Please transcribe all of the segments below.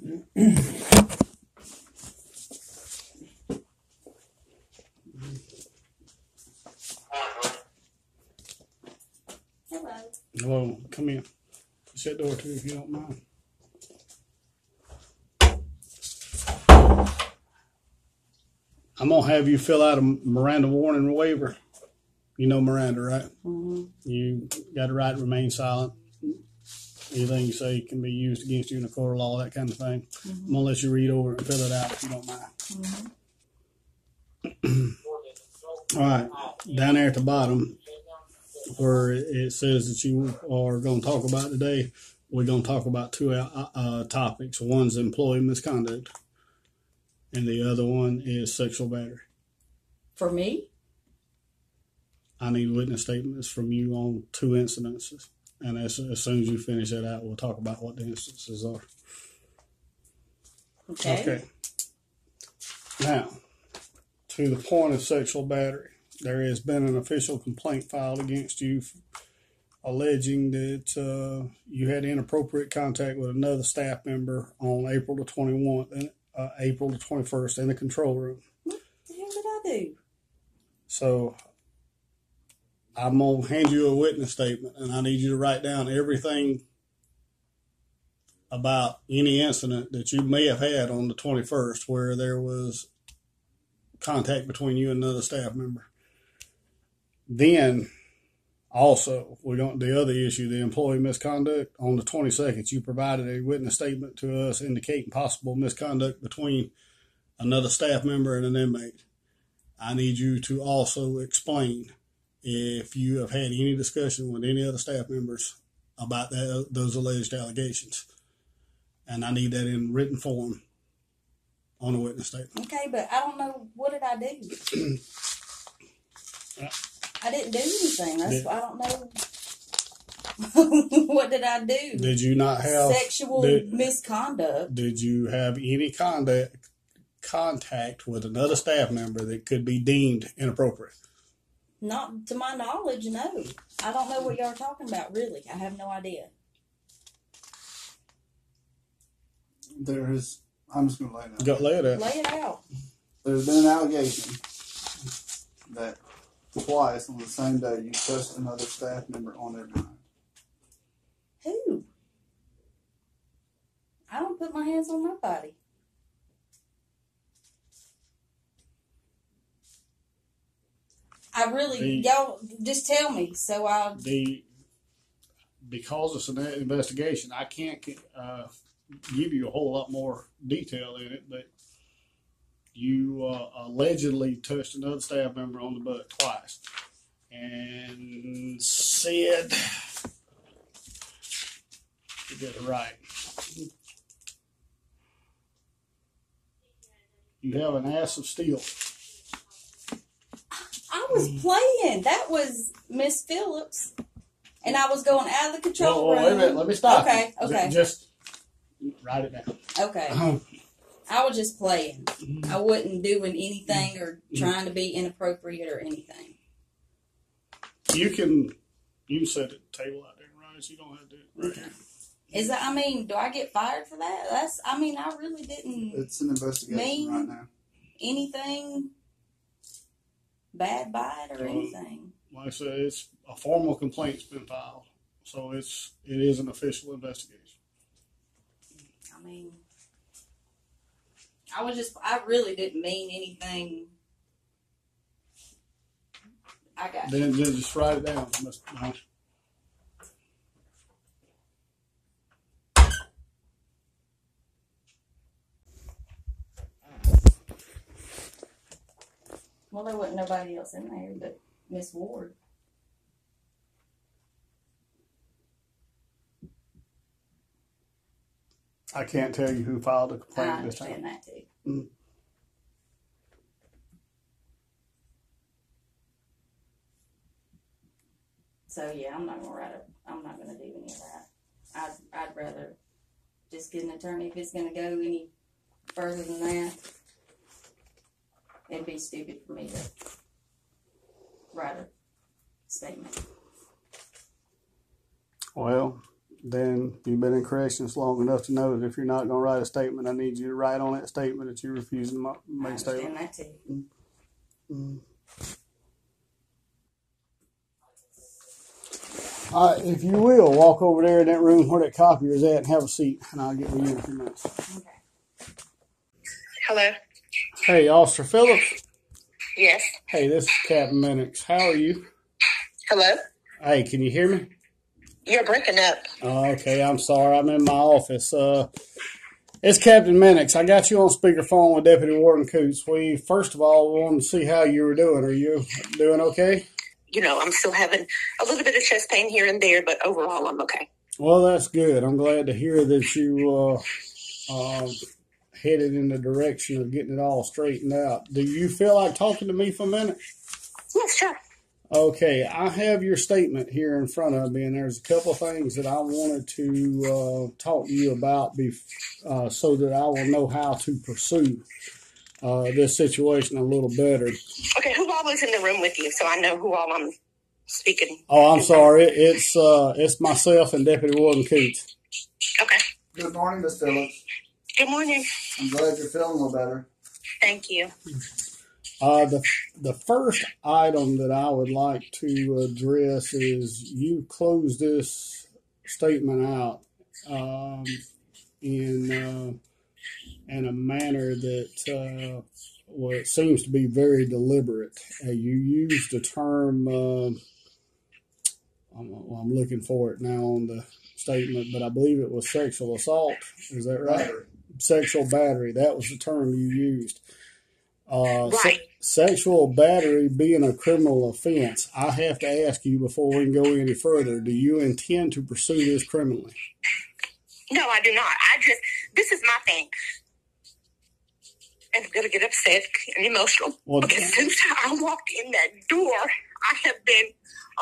Hello. Hello, come in. Push that door too if you don't mind. I'm going to have you fill out a Miranda warning waiver. You know Miranda, right? Mm-hmm. You got a right to remain silent. Anything you say can be used against you in a court of law, that kind of thing. Mm-hmm. I'm going to let you read over it and fill it out if you don't mind. Mm-hmm. All right. Down there at the bottom where it says that you are going to talk about today, we're going to talk about two topics. One's employee misconduct, and the other one is sexual battery. For me? I need witness statements from you on 2 incidences. And as soon as you finish that out, we'll talk about what the instances are. Okay. Now, to the point of sexual battery, there has been an official complaint filed against you alleging that you had inappropriate contact with another staff member on April the 21st and April the 21st in the control room. What the hell did I do? So I'm going to hand you a witness statement, and I need you to write down everything about any incident that you may have had on the 21st where there was contact between you and another staff member. Then, also, the other issue, the employee misconduct. On the 22nd, you provided a witness statement to us indicating possible misconduct between another staff member and an inmate. I need you to also explain if you have had any discussion with any other staff members about those alleged allegations. And I need that in written form on a witness statement. Okay, but I don't know. What did I do? I didn't do anything. I don't know. What did I do? Did you not have sexual misconduct? Did you have any contact with another staff member that could be deemed inappropriate? Not to my knowledge, no. I don't know what y'all are talking about, really. I have no idea. I'm just going to lay it out. Lay it out. Lay it out. There's been an allegation that twice on the same day you touched another staff member on their behind. Who? I don't put my hands on nobody. Y'all just tell me so I'll... Because it's an investigation, I can't give you a whole lot more detail in it, but you allegedly touched another staff member on the butt twice and said, to get it right, you have an ass of steel. I was playing. That was Miss Phillips. And I was going out of the control room. Wait a minute. Let me stop. Okay. Just write it down. Okay. I was just playing. I wasn't doing anything or trying to be inappropriate or anything. You can set the table out there, right? So you don't have to do it right Okay. Do I get fired for that? I really didn't. It's an investigation right now. Anything bad by it or anything. Like I said, it's a formal complaint's been filed, so it is an official investigation. I really didn't mean anything. I got Then just write it down. Well, there wasn't nobody else in there but Miss Ward. I can't tell you who filed the complaint I this time. understand that too. Mm. So yeah, I'm not gonna do any of that. I'd rather just get an attorney if it's gonna go any further than that. It'd be stupid for me to write a statement. Well, then you've been in corrections long enough to know that if you're not going to write a statement, I need you to write on that statement that you're refusing to make a statement. I understand that too. Mm. If you will, walk over there in that room where that copier is at and have a seat, and I'll get with you in a few minutes. Okay. Hello? Hey, Officer Phillips. Yes. Hey, this is Captain Minix. How are you? Hello? Hey, can you hear me? You're breaking up. Okay, I'm sorry. I'm in my office. It's Captain Minix. I got you on speakerphone with Deputy Warden Coots. We, first of all, wanted to see how you were doing. Are you doing okay? You know, I'm still having a little bit of chest pain here and there, but overall I'm okay. Well, that's good. I'm glad to hear that you headed in the direction of getting it all straightened out. Do you feel like talking to me for a minute? Yes, sure. Okay, I have your statement here in front of me, and there's a couple of things that I wanted to talk to you about so that I will know how to pursue this situation a little better. Okay, who all is in the room with you so I know who all I'm speaking? Oh, I'm sorry. It's myself and Deputy Warden Coots. Okay. Good morning, Miss Phillips. Good morning. I'm glad you're feeling a little better. Thank you. The first item that I would like to address is you closed this statement out in a manner that seems to be very deliberate. You used the term, I'm looking for it now on the statement, but I believe it was sexual assault. Is that right? Battery. Sexual battery. That was the term you used. Right. Sexual battery being a criminal offense, I have to ask you before we can go any further, do you intend to pursue this criminally? No, I do not. This is my thing. And I'm going to get upset and emotional. Well, because since I walked in that door, I have been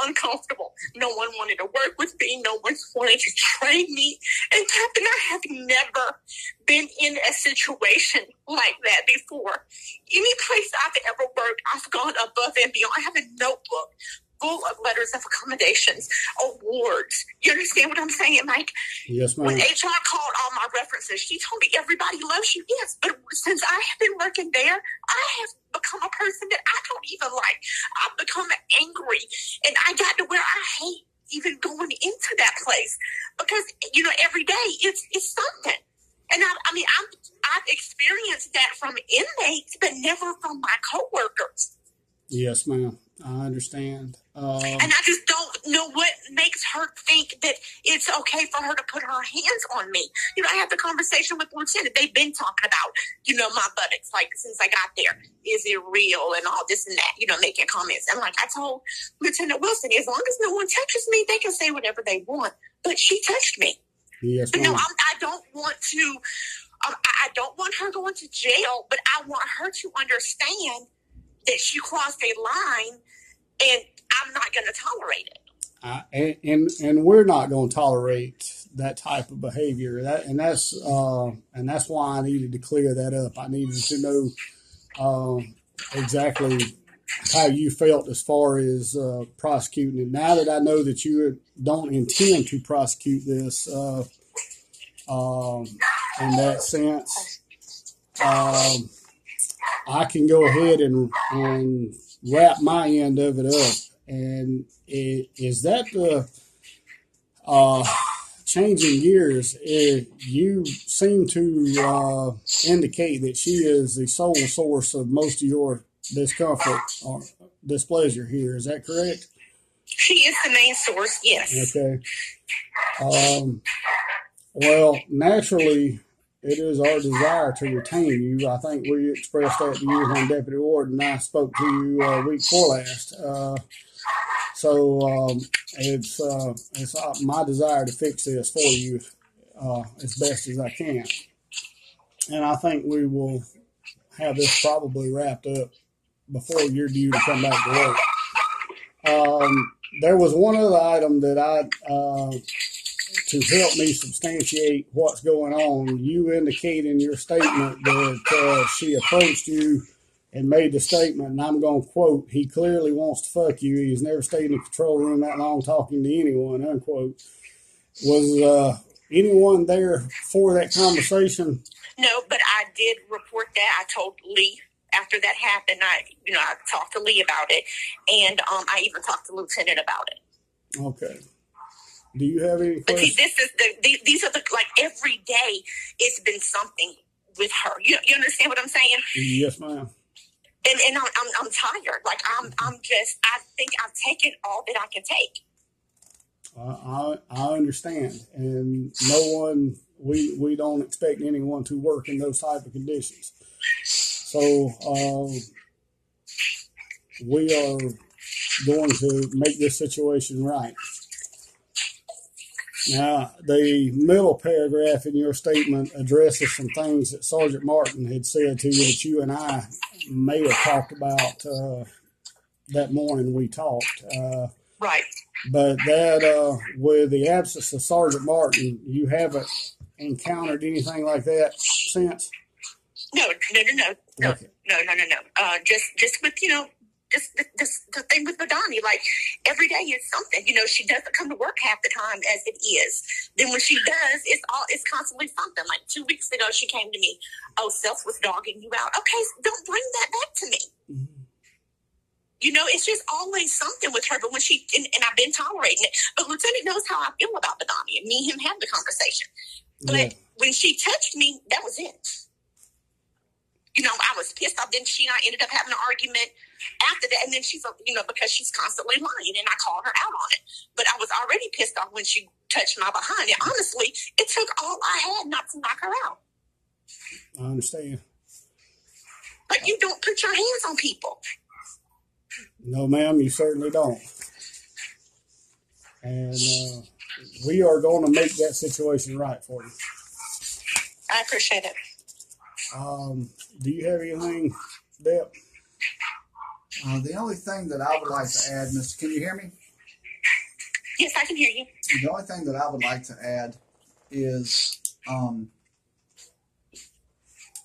uncomfortable. No one wanted to work with me. No one wanted to train me. And Captain, I have never been in a situation like that before. Any place I've ever worked, I've gone above and beyond. I have a notebook full of letters of accommodations, awards. You understand what I'm saying, Mike? Yes, ma'am. When HR called all my references, she told me everybody loves you. Yes, but since I have been working there, I have become a person that I don't even like. I've become angry, and I got to where I hate even going into that place because, you know, every day it's something. And I've experienced that from inmates, but never from my coworkers. Yes, ma'am. I understand. And I just don't know what makes her think that it's okay for her to put her hands on me. You know, I had the conversation with Lieutenant. They've been talking about, you know, my buttocks, like, since I got there. Is it real? And all this and that, you know, making comments. And like I told Lieutenant Wilson, as long as no one touches me, they can say whatever they want. But she touched me. Yes, ma'am. No, I don't want to, I don't want her going to jail, but I want her to understand that she crossed a line, and I'm not going to tolerate it. And we're not going to tolerate that type of behavior. That's why I needed to clear that up. I needed to know exactly how you felt as far as prosecuting it. Now that I know that you don't intend to prosecute this in that sense, I can go ahead and wrap my end of it up. And is that the changing gears? You seem to indicate that she is the sole source of most of your discomfort or displeasure here. Is that correct? She is the main source, yes. Okay. Well, naturally, it is our desire to retain you. I think we expressed that to you when Deputy Warden and I spoke to you week before last. So it's my desire to fix this for you as best as I can. And I think we will have this probably wrapped up before you're due to come back to work. There was one other item that to help me substantiate what's going on. You indicate in your statement that she approached you and made the statement, and I'm going to quote, "He clearly wants to fuck you. He's never stayed in the control room that long talking to anyone," unquote. Was anyone there for that conversation? No, but I did report that. I told Lee after that happened. I talked to Lee about it, and I even talked to Lieutenant about it. Okay. Do you have any questions? But see, these are like every day it's been something with her. You understand what I'm saying? Yes, ma'am. And I'm tired. Like I think I've taken all that I can take. I understand, and no one, we don't expect anyone to work in those type of conditions. So we are going to make this situation right. Now, the middle paragraph in your statement addresses some things that Sergeant Martin had said to you that you and I may have talked about that morning we talked. Right. But that, with the absence of Sergeant Martin, you haven't encountered anything like that since? No. Okay. No. Just with, just the thing with Badini, like every day is something. She doesn't come to work half the time as it is. Then when she does, it's constantly something. Like 2 weeks ago, she came to me. Oh, Self was dogging you out. Okay, don't bring that back to me. Mm-hmm. It's just always something with her. But when and I've been tolerating it. But Lieutenant knows how I feel about Badini, and me and him had the conversation. But when she touched me, that was it. I was pissed off. Then she and I ended up having an argument after that. And then she's, because she's constantly lying, and I call her out on it. But I was already pissed off when she touched my behind. And honestly, it took all I had not to knock her out. I understand. But you don't put your hands on people. No, ma'am, you certainly don't. And we are going to make that situation right for you. I appreciate it. Do you have anything, Deb? The only thing that I would like to add, Mr. Can you hear me? Yes, I can hear you. The only thing that I would like to add is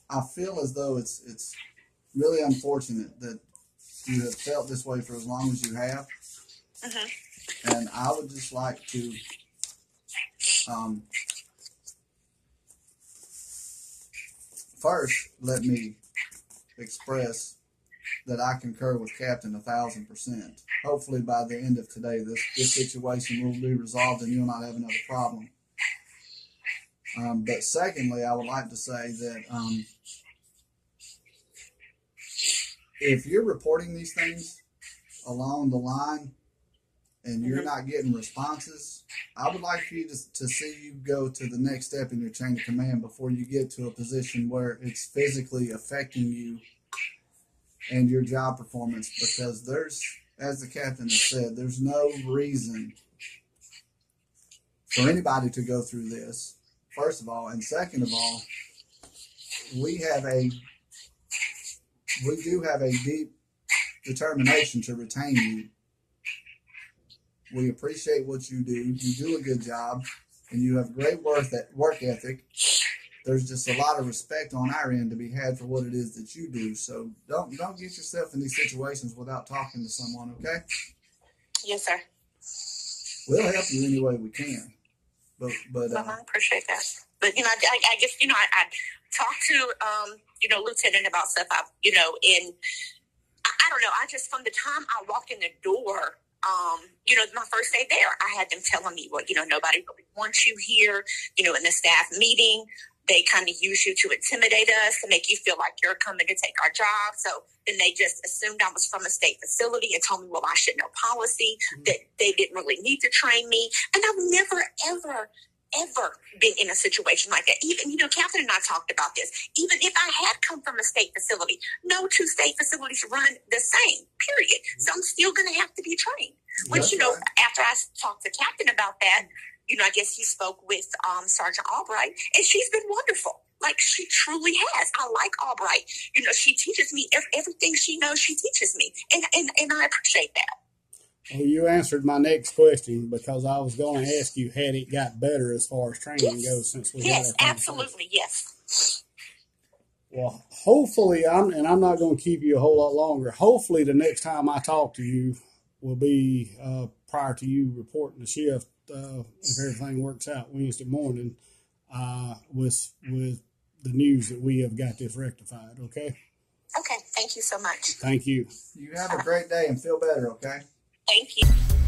I feel as though it's really unfortunate that you have felt this way for as long as you have. Mm-hmm. And I would just like to first, let me express that I concur with Captain 1,000%. Hopefully by the end of today, this situation will be resolved and you'll not have another problem. But secondly, I would like to say that if you're reporting these things along the line and you're not getting responses, I would like for you to see you go to the next step in your chain of command before you get to a position where it's physically affecting you and your job performance, because there's, as the captain has said, there's no reason for anybody to go through this, first of all. And second of all, we do have a deep determination to retain you. We appreciate what you do. You do a good job, and you have great work ethic. There's just a lot of respect on our end to be had for what it is that you do. So don't get yourself in these situations without talking to someone, okay? Yes, sir. We'll help you any way we can. But I appreciate that. But I guess I talked to Lieutenant about stuff. And I don't know. I just, from the time I walked in the door, my first day there, I had them telling me, well, nobody really wants you here. In the staff meeting, they kind of use you to intimidate us, to make you feel like you're coming to take our job. So then they just assumed I was from a state facility and told me, well, I should know policy, that they didn't really need to train me. And I've never, ever been in a situation like that. Even, Catherine and I talked about this. Even if I had come from a state facility, no two state facilities run the same, period. So I'm still going to have to be trained. Which, after I talked to Captain about that, I guess he spoke with Sergeant Albright, and she's been wonderful. Like, she truly has. I like Albright. She teaches me everything she knows. She teaches me, and I appreciate that. Well, you answered my next question, because I was going to ask you, had it got better as far as training goes since we Yes, absolutely, yes. Well, hopefully, I'm not going to keep you a whole lot longer. Hopefully, the next time I talk to you will be prior to you reporting the shift, if everything works out Wednesday morning, with the news that we have got this rectified. Okay. Okay. Thank you so much. Thank you. You have a great day and feel better. Okay. Thank you.